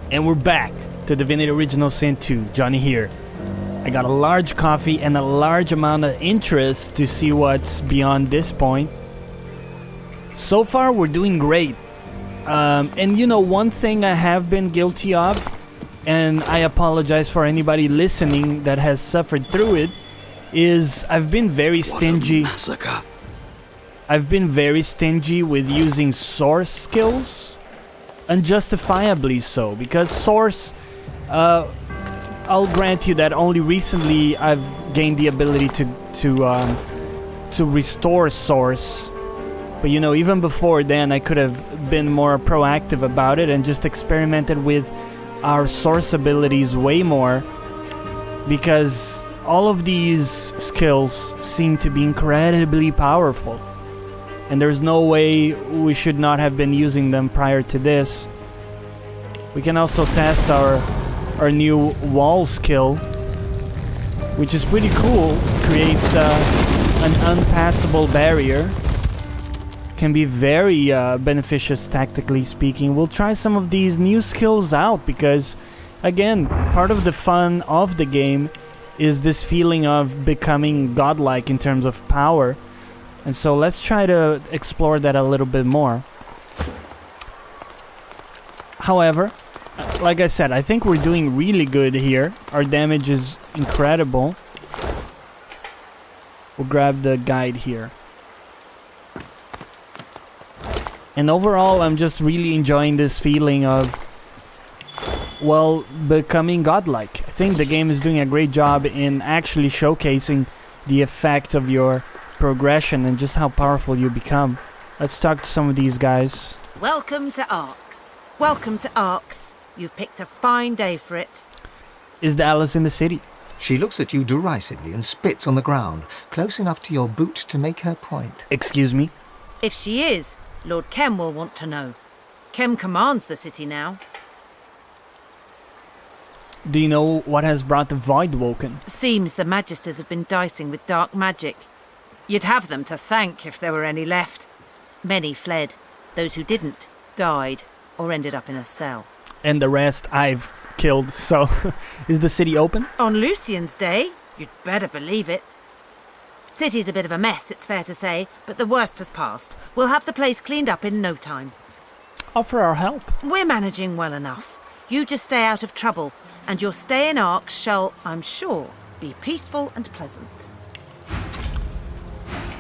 And we're back to Divinity Original Sin 2. Jonny here. I got a large coffee and a large amount of interest to see what's beyond this point. So far, we're doing great. And you know, one thing I have been guilty of, and I apologize for anybody listening that has suffered through it, is I've been very stingy. What a massacre. I've been very stingy with using source skills. Unjustifiably so, because source, I'll grant you that only recently I've gained the ability to restore source. But you know, even before then, I could have been more proactive about it and just experimented with our source abilities way more, because all of these skills seem to be incredibly powerful. And there's no way we should not have been using them prior to this. We can also test our new wall skill, which is pretty cool. Creates an unpassable barrier. Can be very beneficious tactically speaking. We'll try some of these new skills out because, again, part of the fun of the game is this feeling of becoming godlike in terms of power. And so let's try to explore that a little bit more. However, like I said, I think we're doing really good here. Our damage is incredible. We'll grab the guide here. And overall, I'm just really enjoying this feeling of, well, becoming godlike. I think the game is doing a great job in actually showcasing the effect of your progression and just how powerful you become. Let's talk to some of these guys. Welcome to Arx. Welcome to Arx. You've picked a fine day for it. Is the Alice in the city? She looks at you derisively and spits on the ground, close enough to your boot to make her point. Excuse me? If she is, Lord Kemm will want to know. Kemm commands the city now. Do you know what has brought the Void Woken? Seems the Magisters have been dicing with dark magic. You'd have them to thank if there were any left. Many fled. Those who didn't died or ended up in a cell. And the rest I've killed, so is the city open? On Lucian's day, you'd better believe it. City's a bit of a mess, it's fair to say, but the worst has passed. We'll have the place cleaned up in no time. Offer our help. We're managing well enough. You just stay out of trouble, and your stay in Arx shall, I'm sure, be peaceful and pleasant.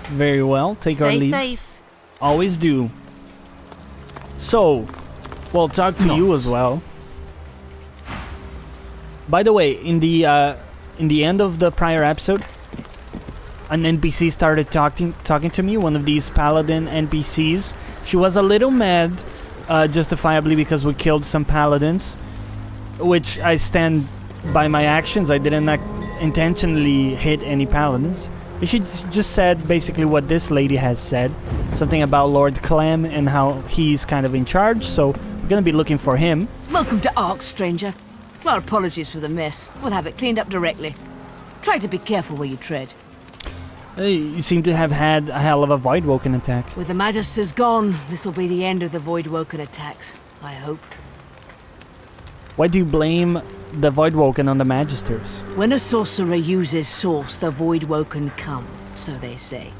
Very well, take our leave. Stay safe. Always do. So, well, talk to you as well. By the way, in the end of the prior episode, an NPC started talking to me, one of these paladin NPCs. She was a little mad, justifiably, because we killed some paladins, which I stand by my actions. I didn't intentionally hit any paladins. She just said basically what this lady has said, something about Lord Kemm and how he's kind of in charge, so we're gonna be looking for him. Welcome to Arx, stranger. Well, apologies for the mess. We'll have it cleaned up directly. Try to be careful where you tread. You seem to have had a hell of a Void Woken attack. With the Magisters gone, this will be the end of the Void Woken attacks, I hope. Why do you blame the Void Woken on the Magisters? When a sorcerer uses Source, the Void Woken come, so they say.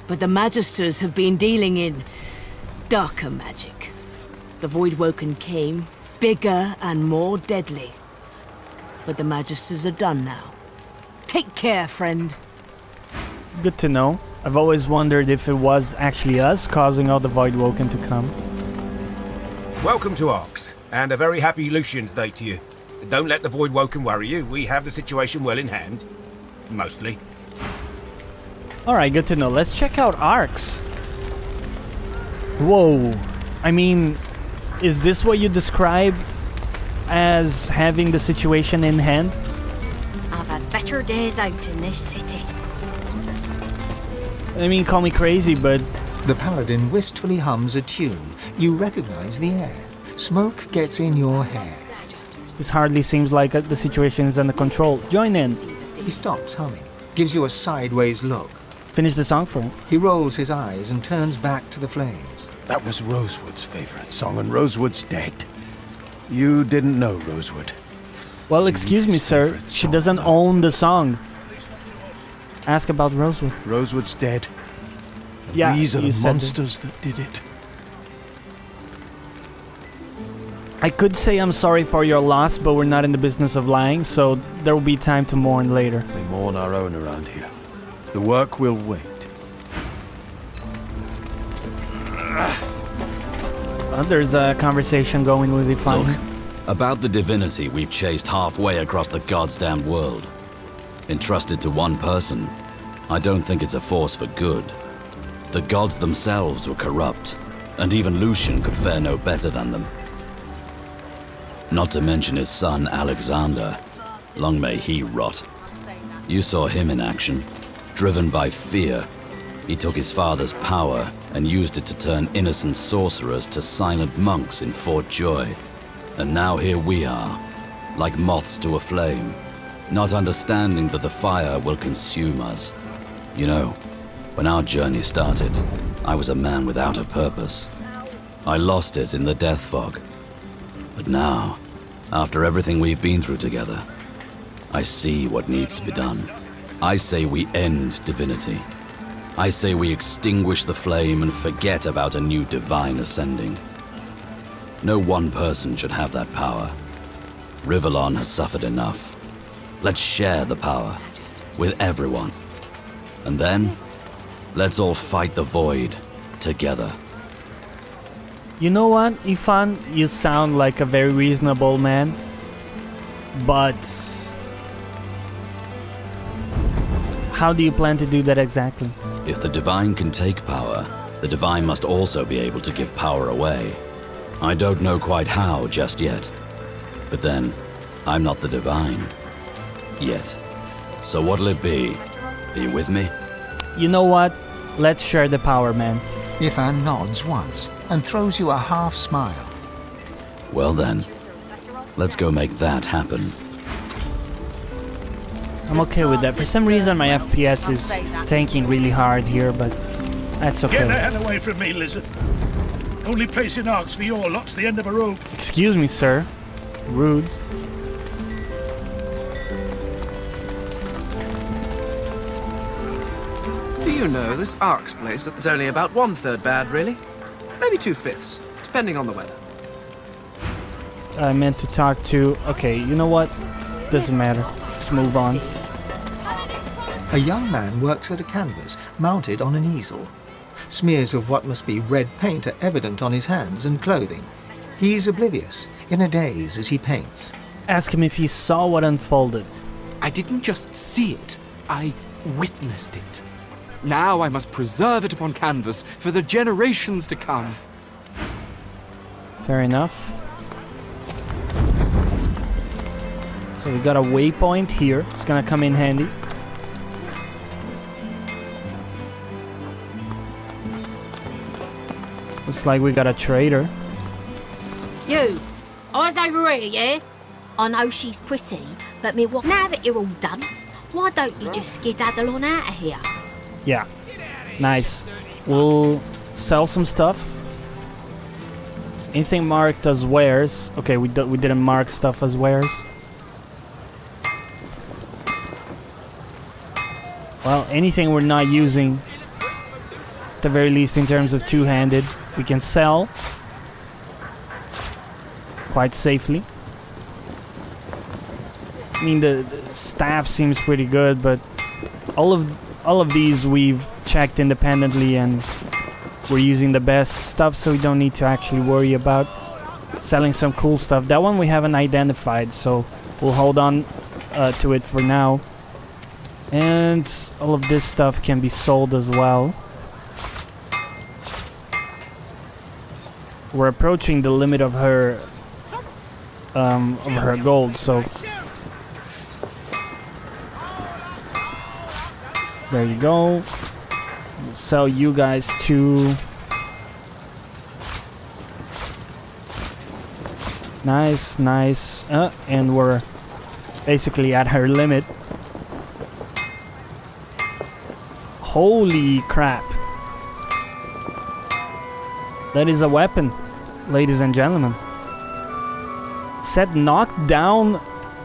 But the Magisters have been dealing in darker magic. The Void Woken came, bigger and more deadly. But the Magisters are done now. Take care, friend. Good to know. I've always wondered if it was actually us causing all the Void Woken to come. Welcome to Arx, and a very happy Lucian's Day to you. Don't let the Void Woken worry you. We have the situation well in hand. Mostly. Alright, good to know. Let's check out Arx. Whoa. I mean, is this what you describe as having the situation in hand? I've had better days out in this city. I mean, call me crazy, but... The paladin wistfully hums a tune. You recognize the air. Smoke gets in your hair. this hardly seems like the situation is under control. Join in. He stops humming, gives you a sideways look. Finish the song for him. He rolls his eyes and turns back to the flames. That was Rosewood's favorite song, and Rosewood's dead. You didn't know Rosewood. Well, excuse me, sir. favorite She song, doesn't though. own the song. Ask about Rosewood. Rosewood's dead. And Yeah, these are you the said that. monsters that did it. I could say I'm sorry for your loss, but we're not in the business of lying, so there will be time to mourn later. We mourn our own around here. The work will wait. There's a conversation going with the fine. Look, about the divinity we've chased halfway across the goddamn world. Entrusted to one person, I don't think it's a force for good. The gods themselves were corrupt, and even Lucian could fare no better than them. Not to mention his son, Alexander. Long may he rot. You saw him in action. Driven by fear, he took his father's power and used it to turn innocent sorcerers to silent monks in Fort Joy. And now here we are, like moths to a flame, not understanding that the fire will consume us. You know, when our journey started, I was a man without a purpose. I lost it in the death fog. But now, after everything we've been through together, I see what needs to be done. I say we end divinity. I say we extinguish the flame and forget about a new divine ascending. No one person should have that power. Rivellon has suffered enough. Let's share the power with everyone. And then, let's all fight the void together. You know what, Ifan? You sound like a very reasonable man. But how do you plan to do that exactly? If the divine can take power, the divine must also be able to give power away. I don't know quite how just yet. But then, I'm not the divine. Yet. So what'll it be? Are you with me? You know what? Let's share the power, man. Ifan nods once and throws you a half smile. Well then, let's go make that happen. I'm okay with that. For some reason, my FPS is tanking really hard here, but that's Get the okay. hell away from me, lizard. Only place in arcs for your lot's the end of a rope. Excuse me, sir. Rude. Do you know, this Ark's place is only about 1/3 bad, really? Maybe 2/5, depending on the weather. I meant to talk to... Okay, you know what? Doesn't matter. Let's move on. A young man works at a canvas mounted on an easel. Smears of what must be red paint are evident on his hands and clothing. He's oblivious, in a daze as he paints. Ask him if he saw what unfolded. I didn't just see it, I witnessed it. Now I must preserve it upon canvas for the generations to come. Fair enough. So we got a waypoint here. It's gonna come in handy. Looks like we got a trader. You, eyes over here, yeah? I know she's pretty, but now that you're all done, why don't you just skedaddle on out of here? Yeah. Nice. We'll sell some stuff. Anything marked as wares. Okay, we didn't mark stuff as wares. Well, anything we're not using, at the very least in terms of two-handed, we can sell quite safely. I mean, the staff seems pretty good, but all of these we've checked independently and we're using the best stuff, so we don't need to actually worry about selling some cool stuff. That one we haven't identified, so we'll hold on to it for now. And all of this stuff can be sold as well. We're approaching the limit of her gold, so there you go. We'll sell you guys too. Nice, nice. And we're basically at her limit. Holy crap. That is a weapon, ladies and gentlemen. Set knocked down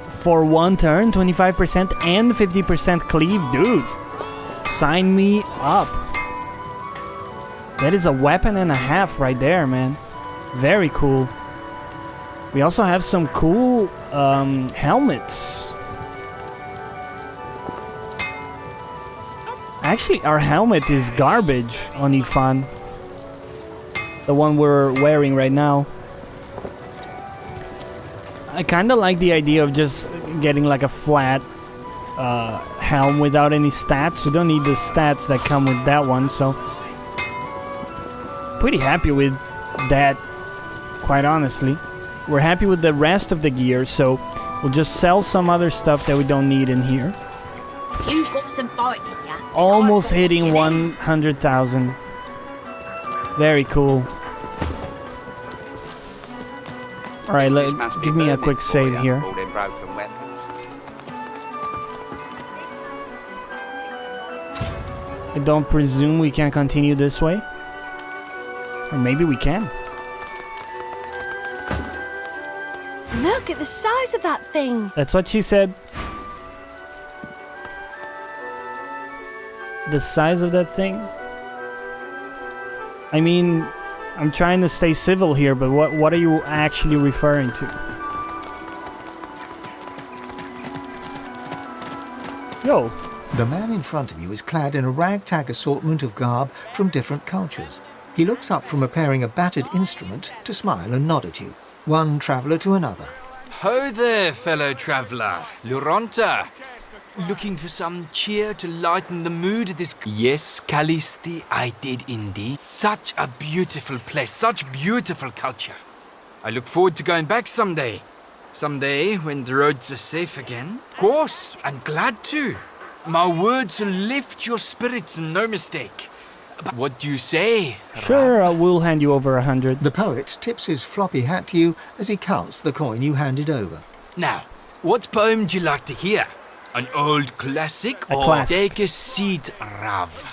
for 1 turn, 25% and 50% cleave. Dude, sign me up. That is a weapon and a half right there, man. Very cool. We also have some cool helmets. Actually, our helmet is garbage on Ifan. The one we're wearing right now. I kind of like the idea of just getting like a flat helm without any stats. You don't need the stats that come with that one, so pretty happy with that, quite honestly. We're happy with the rest of the gear, so we'll just sell some other stuff that we don't need in here. You got some fighting, yeah? Almost hitting 100,000. Very cool. Alright, give me a quick save here. I don't presume we can continue this way. Or maybe we can. Look at the size of that thing. That's what she said. The size of that thing? I mean, I'm trying to stay civil here, but what are you actually referring to? Yo. The man in front of you is clad in a ragtag assortment of garb from different cultures. He looks up from repairing a battered instrument to smile and nod at you, one traveller to another. Ho there, fellow traveller. Luronta. Looking for some cheer to lighten the mood this... Yes, Callisti, I did indeed. Such a beautiful place, such beautiful culture. I look forward to going back someday. Someday, when the roads are safe again. Of course, I'm glad to. My words will lift your spirits, no mistake. But what do you say? Sure, I will hand you over 100. The poet tips his floppy hat to you as he counts the coin you handed over. Now, what poem do you like to hear? An old classic a or classic. take a seat, Rav?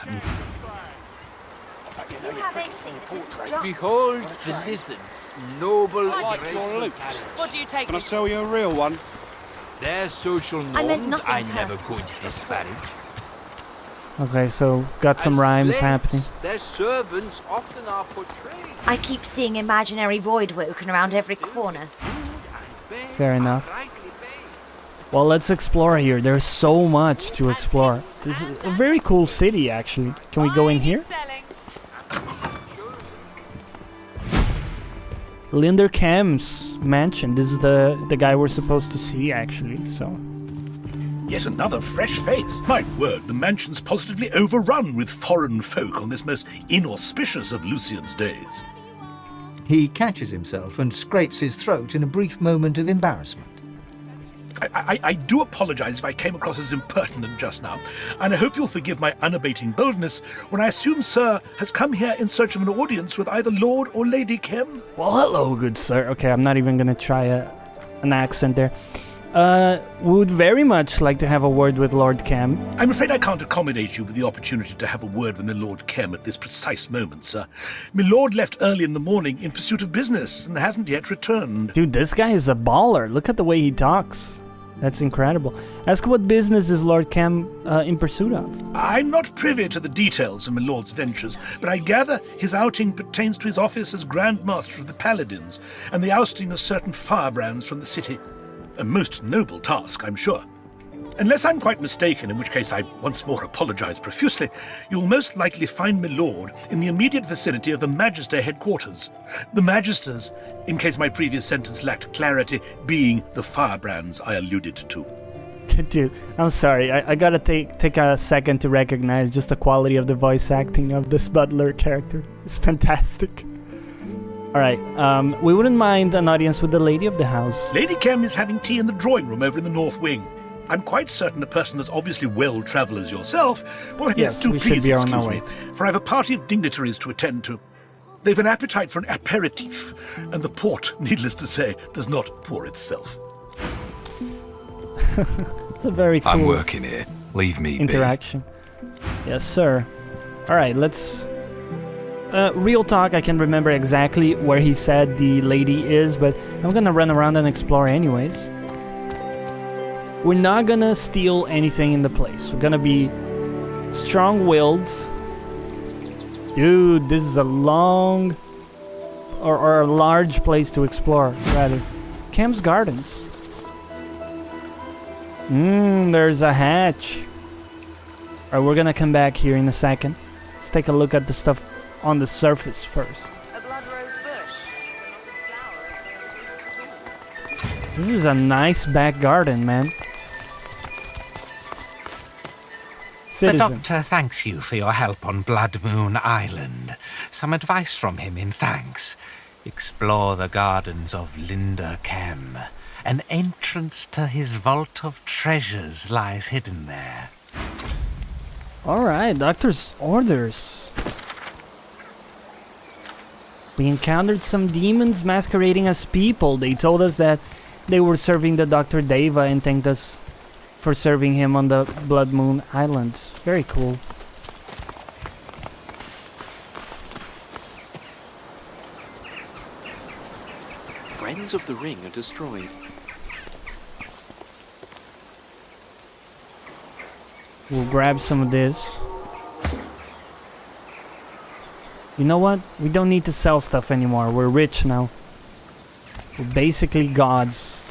Behold the lizards, noble, graceful carriage. What do you take? Can I sell you a real one? Their social I meant norms nothing I never personal. could disparage. Okay, so got some As rhymes slaves, happening. Their servants often are portrayed. I keep seeing imaginary void woken around every corner. Fair enough. Well, let's explore here. There's so much to explore. This is a very cool city, actually. Can we go in here? Linder Kemm's mansion. This is the guy we're supposed to see, actually, so... Yet another fresh face. My word, the mansion's positively overrun with foreign folk on this most inauspicious of Lucian's days. He catches himself and scrapes his throat in a brief moment of embarrassment. I do apologize if I came across as impertinent just now, and I hope you'll forgive my unabating boldness when I assume Sir has come here in search of an audience with either Lord or Lady Kemm. Well, hello, good sir. Okay, I'm not even gonna try an accent there. Would very much like to have a word with Lord Kemm. I'm afraid I can't accommodate you with the opportunity to have a word with my Lord Kemm at this precise moment, sir. My lord left early in the morning in pursuit of business and hasn't yet returned. Dude, this guy is a baller. Look at the way he talks. That's incredible. Ask what business is Lord Kemm in pursuit of? I'm not privy to the details of my lord's ventures, but I gather his outing pertains to his office as Grand Master of the Paladins and the ousting of certain firebrands from the city. A most noble task, I'm sure. Unless I'm quite mistaken, in which case I once more apologize profusely, you'll most likely find my lord in the immediate vicinity of the Magister headquarters. The Magisters, in case my previous sentence lacked clarity, being the firebrands I alluded to. Dude, I'm sorry. I gotta take a second to recognize just the quality of the voice acting of this butler character. It's fantastic. Alright, we wouldn't mind an audience with the lady of the house. Lady Kemm is having tea in the drawing room over in the north wing. I'm quite certain a person as obviously well-travelled as yourself will... Yes, do we please should be on excuse our me, way. for I have a party of dignitaries to attend to. They've an appetite for an aperitif, and the port, needless to say, does not pour itself. It's a very cool I'm working here. Leave me interaction. Yes, sir. Alright, let's Real talk, I can remember exactly where he said the lady is, but I'm gonna run around and explore anyways. We're not gonna steal anything in the place. We're gonna be strong-willed. Dude, this is a long... or a large place to explore, rather. Kemm's Gardens. There's a hatch. Alright, we're gonna come back here in a second. Let's take a look at the stuff on the surface first. A blood rose bush. This is a nice back garden, man. Citizen. The Doctor thanks you for your help on Blood Moon Island. Some advice from him in thanks. Explore the gardens of Linder, Kemm. An entrance to his vault of treasures lies hidden there. Alright, Doctor's orders. We encountered some demons masquerading as people. They told us that they were serving the Dr. Deva and thanked us for serving him on the Blood Moon Islands. Very cool. Friends of the Ring are destroyed. We'll grab some of this. You know what? We don't need to sell stuff anymore. We're rich now. We're basically gods.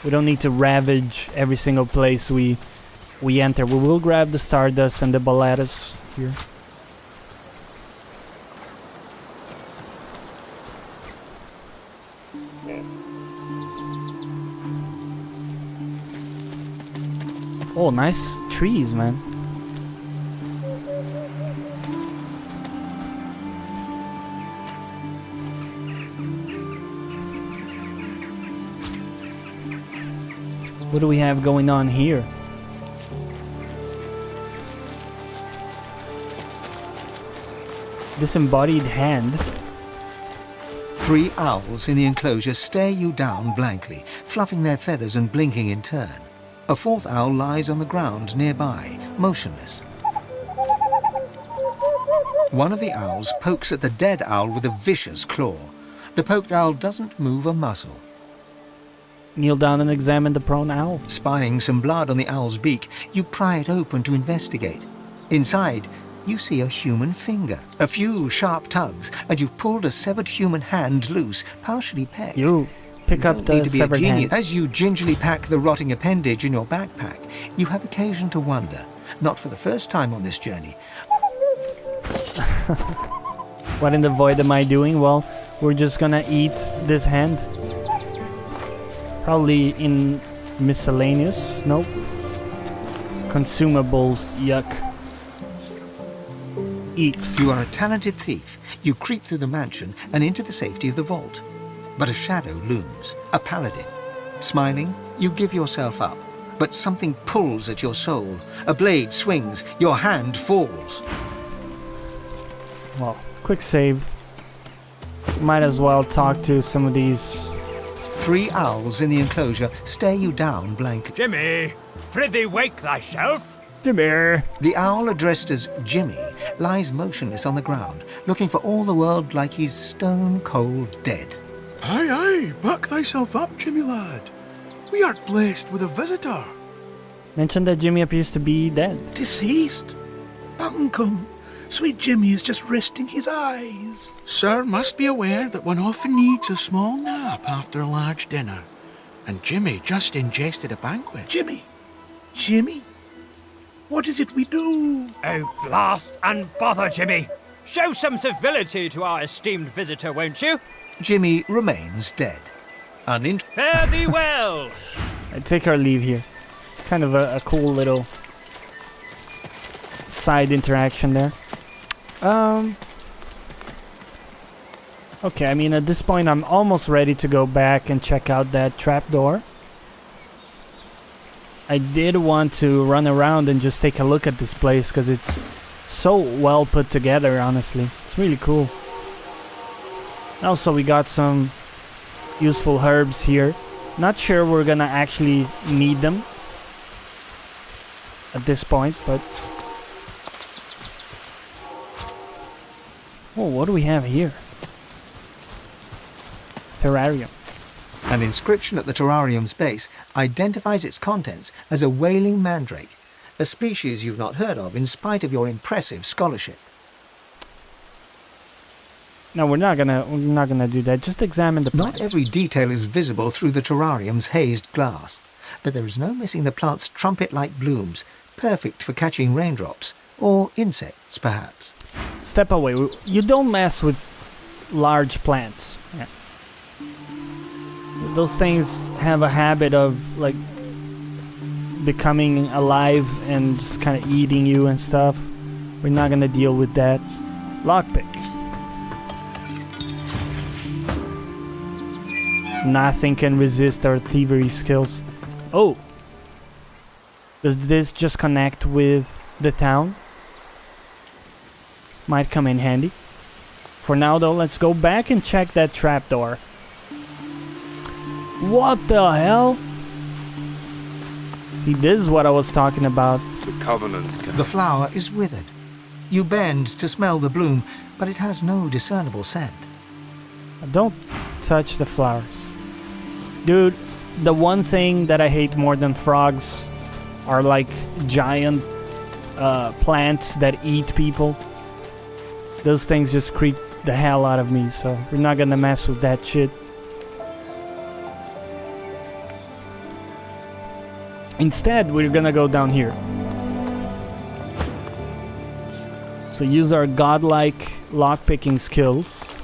We don't need to ravage every single place we enter. We will grab the Stardust and the Ballatus here. Oh, nice trees, man. What do we have going on here? Disembodied hand. 3 owls in the enclosure stare you down blankly, fluffing their feathers and blinking in turn. A 4th owl lies on the ground nearby, motionless. One of the owls pokes at the dead owl with a vicious claw. The poked owl doesn't move a muscle. Kneel down and examine the prone owl. Spying some blood on the owl's beak, you pry it open to investigate. Inside, you see a human finger. A few sharp tugs, and you've pulled a severed human hand loose, partially pegged. You pick up the severed hand. As you gingerly pack the rotting appendage in your backpack, you have occasion to wonder, not for the first time on this journey. What in the void am I doing? Well, we're just gonna eat this hand. Probably in miscellaneous. Nope. Consumables. Yuck. Eat. You are a talented thief. You creep through the mansion and into the safety of the vault. But a shadow looms, a paladin. Smiling, you give yourself up. But something pulls at your soul. A blade swings, your hand falls. Well, quick save. Might as well talk to some of these. 3 owls in the enclosure stare you down blankly. Jimmy, prithee wake thyself. Jimmy. The owl addressed as Jimmy lies motionless on the ground, looking for all the world like he's stone cold dead. Aye, aye, buck thyself up, Jimmy lad. We are blessed with a visitor. Mentioned that Jimmy appears to be dead. Deceased? Bunkum. Sweet Jimmy is just resting his eyes. Sir must be aware that one often needs a small nap after a large dinner. And Jimmy just ingested a banquet. Jimmy? Jimmy? What is it we do? Oh, blast and bother, Jimmy. Show some civility to our esteemed visitor, won't you? Jimmy remains dead. Fare thee well. I take our leave here. Kind of a cool little side interaction there. Okay, I mean, at this point, I'm almost ready to go back and check out that trapdoor. I did want to run around and just take a look at this place because it's so well put together, honestly. It's really cool. Also, we got some useful herbs here. Not sure we're gonna actually need them at this point, but Oh, what do we have here? Terrarium. An inscription at the terrarium's base identifies its contents as a wailing mandrake, a species you've not heard of in spite of your impressive scholarship. No, we're not gonna do that. Just examine the plant. Not every detail is visible through the terrarium's hazed glass, but there is no missing the plant's trumpet-like blooms, perfect for catching raindrops, or insects, perhaps. Step away. You don't mess with large plants. Yeah. Those things have a habit of, like, becoming alive and just kind of eating you and stuff. We're not gonna deal with that. Lockpick. Nothing can resist our thievery skills. Oh! Does this just connect with the town? Might come in handy. For now though, let's go back and check that trapdoor. What the hell? See, this is what I was talking about. The Covenant. The flower is withered. You bend to smell the bloom, but it has no discernible scent. Don't touch the flowers. Dude, the one thing that I hate more than frogs are like giant plants that eat people. Those things just creep the hell out of me, so we're not gonna mess with that shit. Instead, we're gonna go down here. So use our godlike lockpicking skills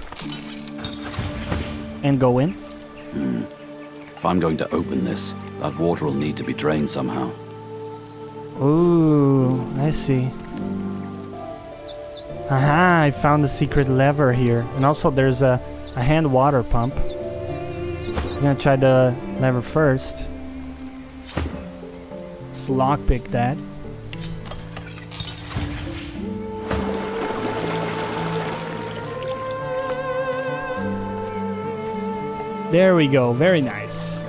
and go in. If I'm going to open this, that water will need to be drained somehow. Ooh, I see. Aha, I found a secret lever here. And also there's a hand water pump. I'm gonna try the lever first. Let's lockpick that. There we go, very nice.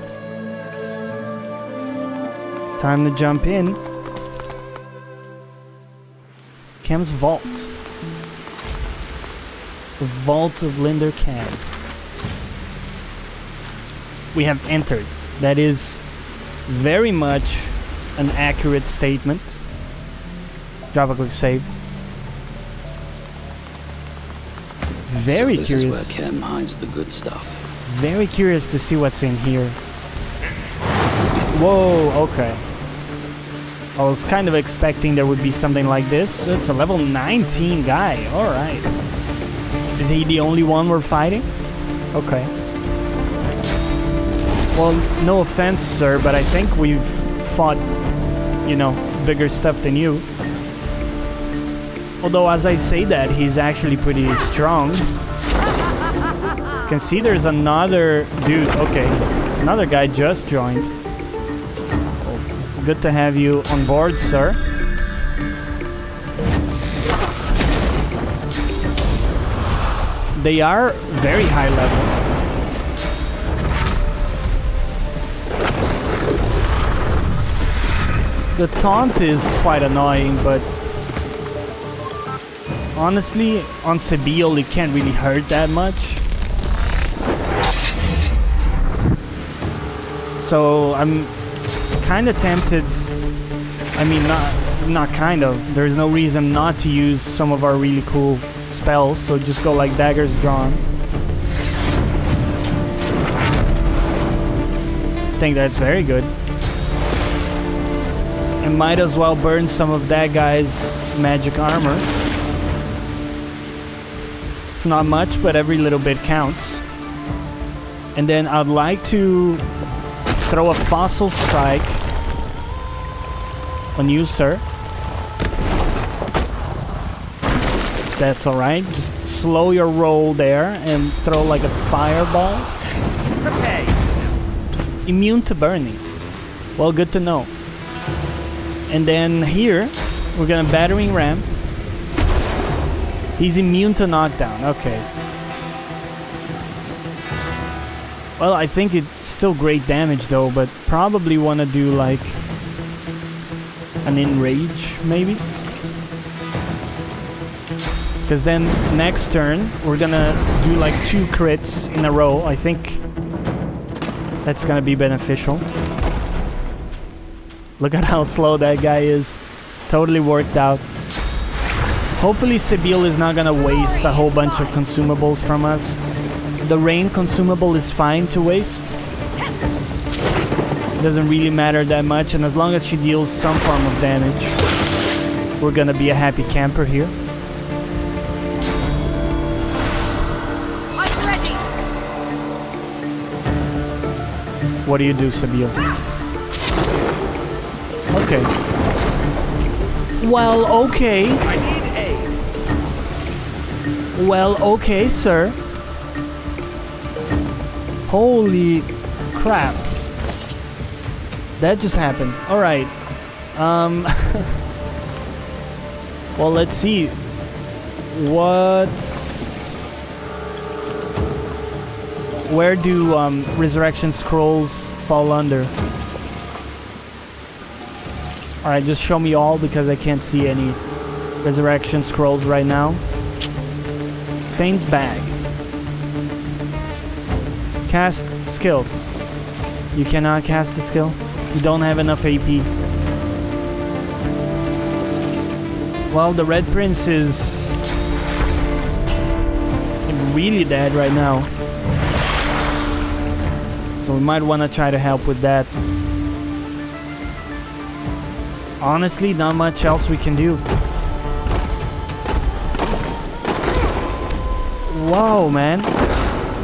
Time to jump in. Kemm's vault. The vault of Linder Kemm. We have entered. That is very much an accurate statement. Drop a quick save. Very so this curious. is where Kemm hides the good stuff. Very curious to see what's in here. Whoa, okay. I was kind of expecting there would be something like this. So it's a level 19 guy. Alright. Is he the only one we're fighting? Okay. Well, no offense, sir, but I think we've fought, you know, bigger stuff than you. Although, as I say that, he's actually pretty strong. You can see there's another dude. Okay. Another guy just joined. Good to have you on board, sir. They are very high level. The taunt is quite annoying, but honestly, on Sebille, it can't really hurt that much. So I'm kind of tempted. I mean, not kind of. There's no reason not to use some of our really cool spells, so just go like daggers drawn. I think that's very good. And might as well burn some of that guy's magic armor. It's not much, but every little bit counts. And then I'd like to throw a fossil strike on you, sir. That's alright. Just slow your roll there and throw like a fireball. Prepare yourself. Immune to burning. Well, good to know. And then here, we're gonna battering ram. He's immune to knockdown. Okay. Well, I think it's still great damage though, but probably want to do like an enrage, maybe? Because then next turn, we're gonna do like 2 crits in a row. I think that's gonna be beneficial. Look at how slow that guy is. Totally worked out. Hopefully Sibyl is not gonna waste a whole bunch of consumables from us. The rain consumable is fine to waste. It doesn't really matter that much, and as long as she deals some form of damage, we're gonna be a happy camper here. I'm ready. What do you do, Sibyl? Okay. Well, okay. I need aid. Well, okay, sir. Holy crap. That just happened. Alright. Well, let's see. Where do resurrection scrolls fall under? Alright, just show me all because I can't see any resurrection scrolls right now. Fane's bag. Cast skill. You cannot cast the skill. You don't have enough AP. Well, the Red Prince is really dead right now. So we might want to try to help with that. Honestly, not much else we can do. Whoa, man.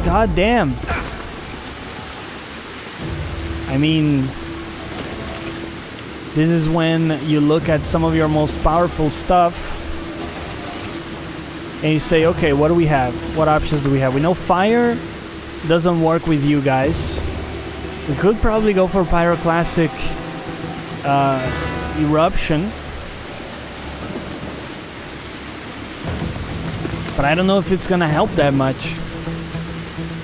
God damn. I mean, this is when you look at some of your most powerful stuff and you say, okay, what do we have? What options do we have? We know fire doesn't work with you guys. We could probably go for pyroclastic eruption. But I don't know if it's gonna help that much.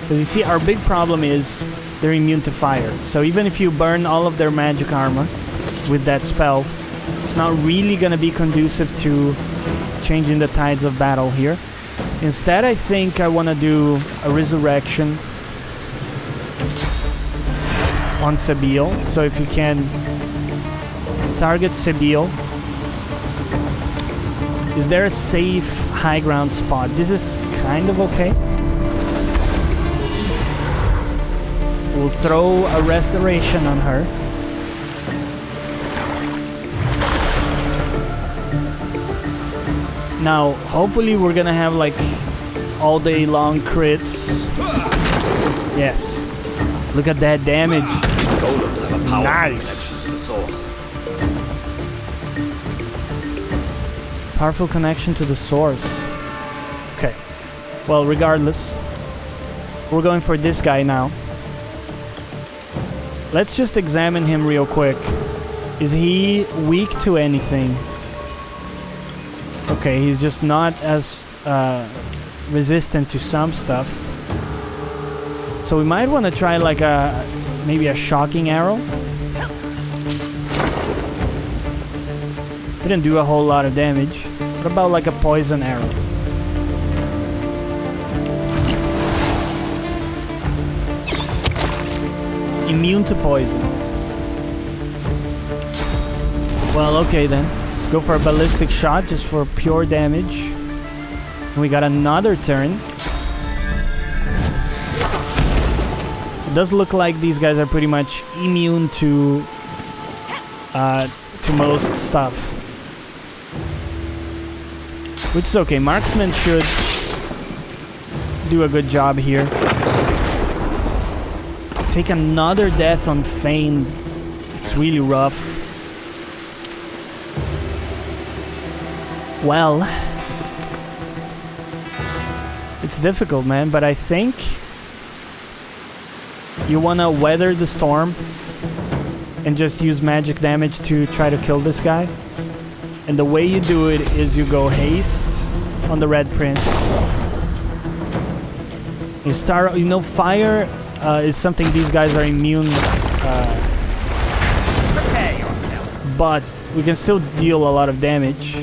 Because you see, our big problem is they're immune to fire. So even if you burn all of their magic armor with that spell, it's not really gonna be conducive to changing the tides of battle here. Instead, I think I wanna do a resurrection on Sibyl. So if you can target Sibyl. Is there a safe high ground spot? This is kind of okay. We'll throw a restoration on her. Now, hopefully we're gonna have like all day long crits. Yes. Look at that damage. Golems have a powerful Nice. connection to the source. Powerful connection to the source. Okay. Well, regardless, we're going for this guy now. Let's just examine him real quick. Is he weak to anything? Okay, he's just not as resistant to some stuff. So we might want to try like maybe a shocking arrow. Didn't do a whole lot of damage. What about like a poison arrow? Immune to poison. Well, okay then. Let's go for a ballistic shot just for pure damage. We got another turn. It does look like these guys are pretty much immune to most stuff. Which is okay. Marksman should do a good job here. Take another death on Fane. It's really rough. Well, it's difficult, man, but I think you wanna weather the storm and just use magic damage to try to kill this guy. And the way you do it is you go haste on the Red Prince. You start, you know, fire is something these guys are immune. Prepare yourself. But we can still deal a lot of damage.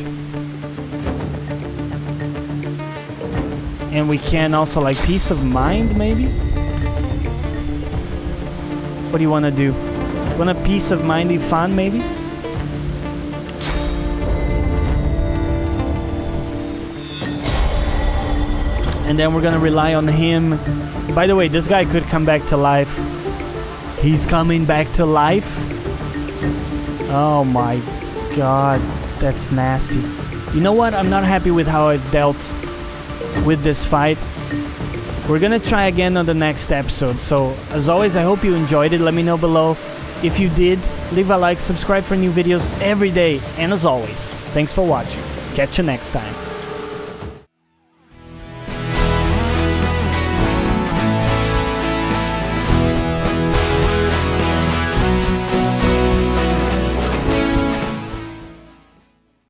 And we can also like peace of mind, maybe? What do you want to do? Want a peace of mind be fun, maybe? And then we're gonna rely on him. By the way, this guy could come back to life. He's coming back to life? Oh my god, that's nasty. You know what? I'm not happy with how I've dealt with this fight. We're gonna try again on the next episode. So, as always, I hope you enjoyed it. Let me know below. If you did, leave a like, subscribe for new videos every day. And as always, thanks for watching. Catch you next time.